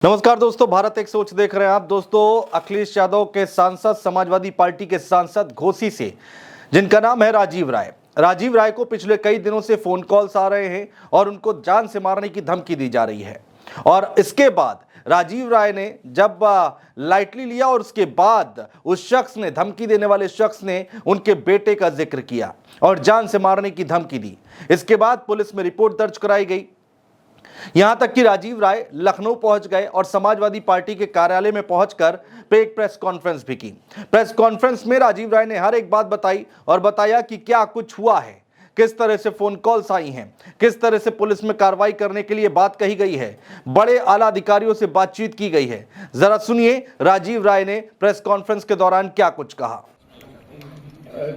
नमस्कार दोस्तों, भारत एक सोच देख रहे हैं आप। दोस्तों, अखिलेश यादव के सांसद, समाजवादी पार्टी के सांसद घोसी से, जिनका नाम है राजीव राय को पिछले कई दिनों से फोन कॉल्स आ रहे हैं और उनको जान से मारने की धमकी दी जा रही है। और इसके बाद राजीव राय ने जब लाइटली लिया और उसके बाद उस शख्स ने, धमकी देने वाले शख्स ने उनके बेटे का जिक्र किया और जान से मारने की धमकी दी। इसके बाद पुलिस में रिपोर्ट दर्ज कराई गई। यहां तक कि राजीव राय लखनऊ पहुंच गए और समाजवादी पार्टी के कार्यालय में पहुंचकर एक प्रेस कॉन्फ्रेंस भी की। प्रेस कॉन्फ्रेंस में राजीव राय ने हर एक बात बताई और बताया कि क्या कुछ हुआ है, किस तरह से फोन कॉल्स आई हैं, किस तरह से पुलिस में कार्रवाई करने के लिए बात कही गई है, बड़े आला अधिकारियों से बातचीत की गई है। जरा सुनिए राजीव राय ने प्रेस कॉन्फ्रेंस के दौरान क्या कुछ कहा।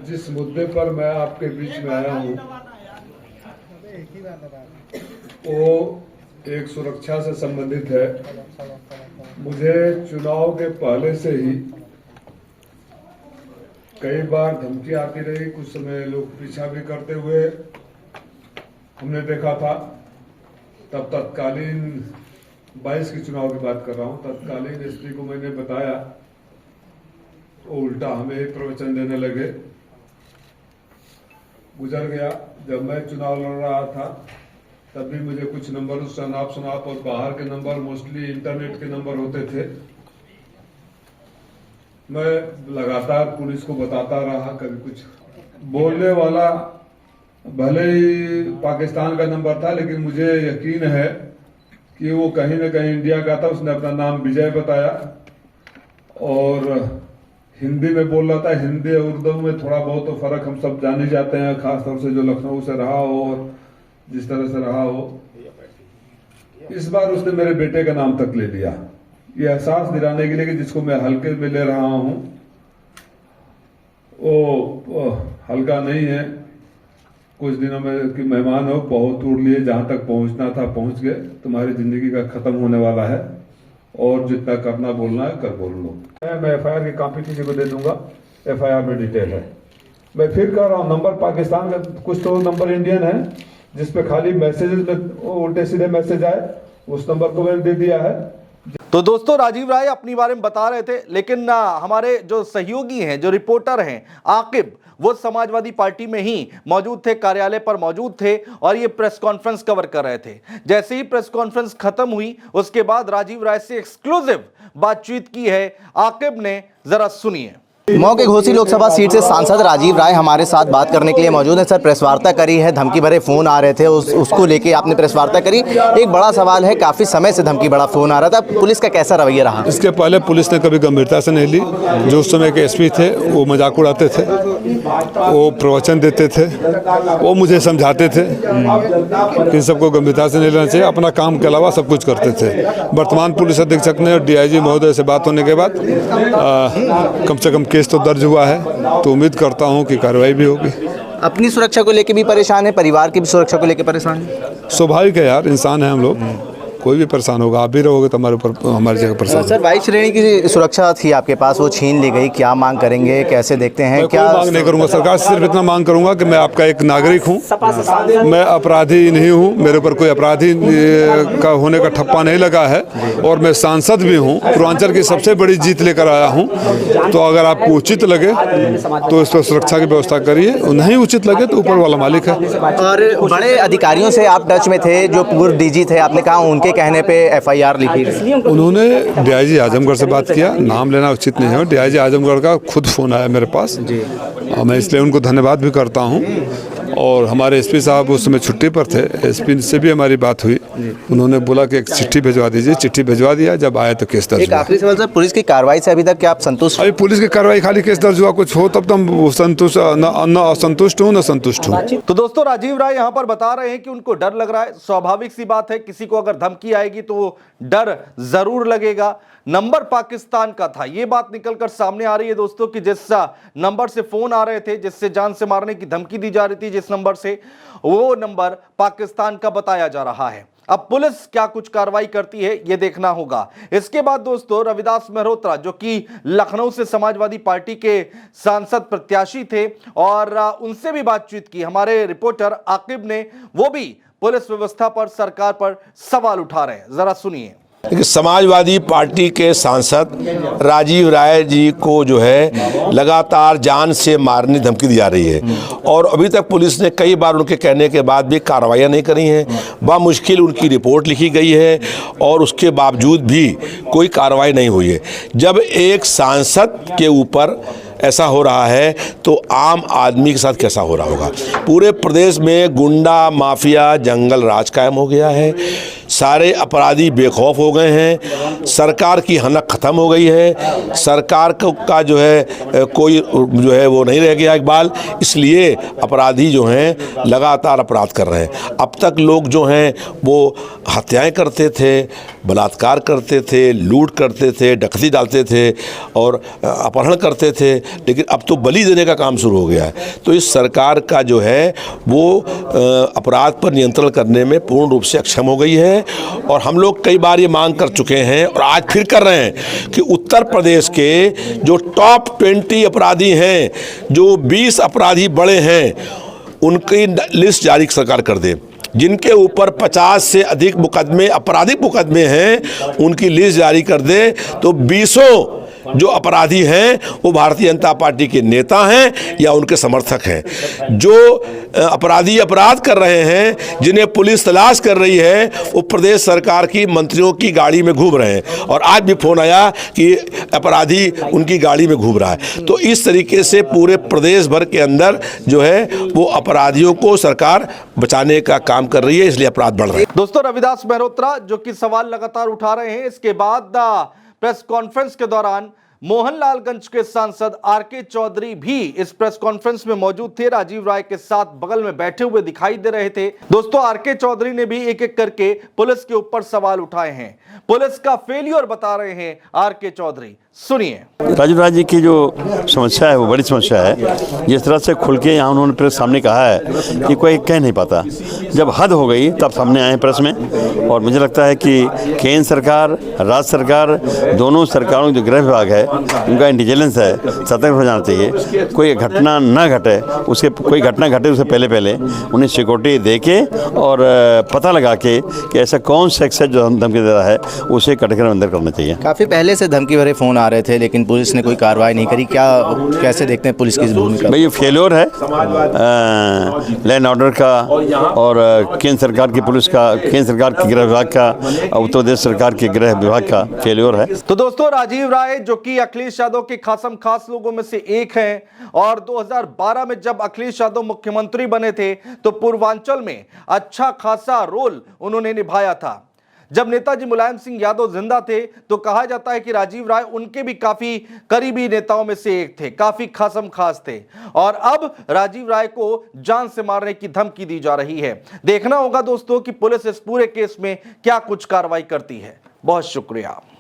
जिस मुद्दे पर मैं आपके बीच में आया हूं वो एक सुरक्षा से संबंधित है। मुझे चुनाव के पहले से ही कई बार धमकी आती रही, कुछ समय लोग पीछा भी करते हुए हमने देखा था। तब तत्कालीन 22 के चुनाव की बात कर रहा हूं, तत्कालीन एसपी को मैंने बताया, वो उल्टा हमें ही प्रवचन देने लगे। गुजर गया। जब मैं चुनाव लड़ रहा था तब भी मुझे कुछ नंबर शनाप और बाहर के नंबर, मोस्टली इंटरनेट के नंबर होते थे। मैं लगातार पुलिस को बताता रहा। कभी कुछ बोलने वाला भले ही पाकिस्तान का नंबर था, लेकिन मुझे यकीन है कि वो कहीं न कहीं इंडिया का था। उसने अपना नाम विजय बताया और हिंदी में बोल रहा था। हिंदी और उर्दू में थोड़ा बहुत तो फर्क हम सब जान ही जाते हैं, खासतौर से जो लखनऊ से रहा हो और जिस तरह से रहा हो। इस बार उसने मेरे बेटे का नाम तक ले लिया, ये एहसास दिलाने के लिए कि जिसको मैं हल्के में ले रहा हूं वो हल्का नहीं है। कुछ दिनों में कि मेहमान हो, बहुत उड़ लिए, जहां तक पहुंचना था पहुंच गए। तुम्हारी जिंदगी का खत्म होने वाला है और जितना करना बोलना है कर बोल लो। मैं एफआईआर की कॉपी किसी को दे दूंगा, एफआईआर में डिटेल है। मैं फिर कह रहा हूं, नंबर पाकिस्तान का, कुछ तो नंबर इंडियन है जिसपे खाली मैसेजेस में उल्टे सीधे मैसेज आए, उस नंबर को मैंने दे दिया है। तो दोस्तों, राजीव राय अपनी बारे में बता रहे थे, लेकिन हमारे जो सहयोगी हैं, जो रिपोर्टर हैं आकिब, वो समाजवादी पार्टी में ही मौजूद थे, कार्यालय पर मौजूद थे और ये प्रेस कॉन्फ्रेंस कवर कर रहे थे। जैसे ही प्रेस कॉन्फ्रेंस खत्म हुई उसके बाद राजीव राय से एक्सक्लूसिव बातचीत की है आकिब ने, जरा सुनिए। मऊ के घोसी लोकसभा सीट से सांसद राजीव राय हमारे साथ बात करने के लिए मौजूद हैं। सर, प्रेस वार्ता करी है, धमकी भरे फोन आ रहे थे, उसको लेके आपने प्रेस वार्ता करी। एक बड़ा सवाल है, काफी समय से धमकी बड़ा फोन आ रहा था, पुलिस का कैसा रवैया रहा? इसके पहले पुलिस ने कभी गंभीरता से नहीं ली। जो उस समय के एसपी थे वो मजाक उड़ाते थे, वो प्रवचन देते थे, वो मुझे समझाते थे कि सबको गंभीरता से नहीं लेना चाहिए, अपना काम के अलावा सब कुछ करते थे। वर्तमान पुलिस अधीक्षक ने और डीआईजी महोदय से बात होने के बाद कम से कम केस तो दर्ज हुआ है, तो उम्मीद करता हूं कि कार्रवाई भी होगी। अपनी सुरक्षा को लेकर भी परेशान है, परिवार की भी सुरक्षा को लेकर परेशान है? स्वाभाविक है यार, इंसान है हम लोग, कोई भी परेशान होगा। आप भी रहोगे तो हमारे ऊपर, हमारी जगह परेशान। सर, 22 श्रेणी की सुरक्षा थी आपके पास, वो छीन ली गई, क्या मांग करेंगे, कैसे देखते हैं? क्या मांग नहीं करूंगा सरकार से, सिर्फ इतना मांग करूंगा कि मैं आपका एक नागरिक हूं, मैं अपराधी नहीं हूं, मेरे ऊपर कोई अपराधी का होने का ठप्पा नहीं लगा है और मैं सांसद भी हूं, पूर्वांचल की सबसे बड़ी जीत लेकर आया हूं। तो अगर आपको उचित लगे तो इस पर सुरक्षा की व्यवस्था करिए, नहीं उचित लगे तो ऊपर वाला मालिक है। और बड़े अधिकारियों से आप टच में थे, जो पूर्व डीजी थे, आपने कहा उनके कहने पे एफआईआर लिखी? उन्होंने डीआईजी आजमगढ़ से बात किया, नाम लेना उचित नहीं है। डीआईजी आजमगढ़ का खुद फोन आया मेरे पास और मैं इसलिए उनको धन्यवाद भी करता हूं। और हमारे एसपी साहब उस समय छुट्टी पर थे, एसपी से भी हमारी बात हुई। उन्होंने बोला कि एक चिट्ठी भिजवा दीजिए, चिट्ठी भिजवा दिया। जब आए तो केस दर्ज हुआ। एक आखिरी सवाल सर, पुलिस की कार्रवाई से अभी तक क्या आप संतुष्ट? अभी पुलिस की कार्रवाई, खाली केस दर्ज हुआ, कुछ हो तब तो हम संतुष्ट, न असंतुष्ट हूँ न संतुष्ट हूँ। तो दोस्तों, राजीव राय यहां पर बता रहे हैं कि उनको डर लग रहा है। स्वाभाविक सी बात है, किसी को अगर धमकी आएगी तो डर जरूर लगेगा। नंबर पाकिस्तान का था, यह बात निकलकर सामने आ रही है दोस्तों कि जिस नंबर से फोन आ रहे थे, जिससे जान से मारने की धमकी दी जा रही थी, जिस नंबर से, वो नंबर पाकिस्तान का बताया जा रहा है। अब पुलिस क्या कुछ कार्रवाई करती है ये देखना होगा। इसके बाद दोस्तों, रविदास मेहरोत्रा जो कि लखनऊ से समाजवादी पार्टी के सांसद प्रत्याशी थे और उनसे भी बातचीत की हमारे रिपोर्टर आकिब ने, वो भी पुलिस व्यवस्था पर, सरकार पर सवाल उठा रहे हैं। जरा सुनिए। देखिए, समाजवादी पार्टी के सांसद राजीव राय जी को जो है लगातार जान से मारने की धमकी दी जा रही है और अभी तक पुलिस ने कई बार उनके कहने के बाद भी कार्रवाइयाँ नहीं करी हैं। बामुश्किल उनकी रिपोर्ट लिखी गई है और उसके बावजूद भी कोई कार्रवाई नहीं हुई है। जब एक सांसद के ऊपर ऐसा हो रहा है तो आम आदमी के साथ कैसा हो रहा होगा। पूरे प्रदेश में गुंडा माफिया जंगल राज कायम हो गया है, सारे अपराधी बेखौफ हो गए हैं, सरकार की हनक ख़त्म हो गई है, सरकार का जो है कोई जो है वो नहीं रह गया इकबाल। इसलिए अपराधी जो हैं लगातार अपराध कर रहे हैं। अब तक लोग जो हैं वो हत्याएं करते थे, बलात्कार करते थे, लूट करते थे, डकैती डालते थे और अपहरण करते थे, लेकिन अब तो बलि देने का काम शुरू हो गया है। तो इस सरकार का जो है वो अपराध पर नियंत्रण करने में पूर्ण रूप से अक्षम हो गई है और हम लोग कई बार ये मांग कर चुके हैं और आज फिर कर रहे हैं कि उत्तर प्रदेश के जो टॉप 20 अपराधी हैं, जो 20 अपराधी बड़े हैं, उनकी लिस्ट जारी सरकार कर दे। जिनके ऊपर 50 से अधिक मुकदमे आपराधिक मुकदमे हैं उनकी लिस्ट जारी कर दे तो 20 जो अपराधी हैं वो भारतीय जनता पार्टी के नेता हैं या उनके समर्थक हैं। जो अपराधी अपराध कर रहे हैं, जिन्हें पुलिस तलाश कर रही है, वो प्रदेश सरकार की मंत्रियों की गाड़ी में घूम रहे हैं और आज भी फोन आया कि अपराधी उनकी गाड़ी में घूम रहा है। तो इस तरीके से पूरे प्रदेश भर के अंदर जो है वो अपराधियों को सरकार बचाने का काम कर रही है, इसलिए अपराध बढ़ रहे हैं। दोस्तों, रविदास मेहरोत्रा जो कि सवाल लगातार उठा रहे हैं, इसके बाद प्रेस कॉन्फ्रेंस के दौरान मोहनलालगंज के सांसद आरके चौधरी भी इस प्रेस कॉन्फ्रेंस में मौजूद थे। राजीव राय के साथ बगल में बैठे हुए दिखाई दे रहे थे। दोस्तों, आरके चौधरी ने भी एक एक करके पुलिस के ऊपर सवाल उठाए हैं। पुलिस का फेलियर बता रहे हैं आरके चौधरी, सुनिए। राजीव राय जी की जो समस्या है वो बड़ी समस्या है। जिस तरह से खुल के यहाँ उन्होंने प्रेस सामने कहा है कि कोई कह नहीं पाता। जब हद हो गई तब सामने आए प्रेस में और मुझे लगता है कि केंद्र सरकार, राज्य सरकार, दोनों सरकारों जो गृह विभाग है उनका इंटेलिजेंस है, सतर्क हो जाना चाहिए। कोई घटना न घटे, उसके कोई घटना घटे उससे पहले उन्हें सिक्योरिटी दे के और पता लगा के कि ऐसा कौन सेक्स है जो धमकी दे रहा है उसे कटकर अंदर करना चाहिए। काफ़ी पहले से धमकी भरे फ़ोन आ रहे थे लेकिन पुलिस ने कोई कार्रवाई नहीं करी। क्या कैसे देखते हैं पुलिस की इस भूमिका? भाई ये फेल्योर है लॉ एंड ऑर्डर का और केंद्र सरकार की पुलिस का, केंद्र सरकार के गृह विभाग का, उत्तर प्रदेश सरकार के गृह विभाग का फेल्योर है। तो दोस्तों, राजीव राय जो कि अखिलेश यादव के खासम खास लोगों में से एक हैं और 2012 में जब अखिलेश यादव मुख्यमंत्री बने थे तो पूर्वांचल में अच्छा खासा रोल उन्होंने निभाया था। जब नेताजी मुलायम सिंह यादव जिंदा थे तो कहा जाता है कि राजीव राय उनके भी काफी करीबी नेताओं में से एक थे, काफी खासम खास थे और अब राजीव राय को जान से मारने की धमकी दी जा रही है। देखना होगा दोस्तों कि पुलिस इस पूरे केस में क्या कुछ कार्रवाई करती है। बहुत शुक्रिया।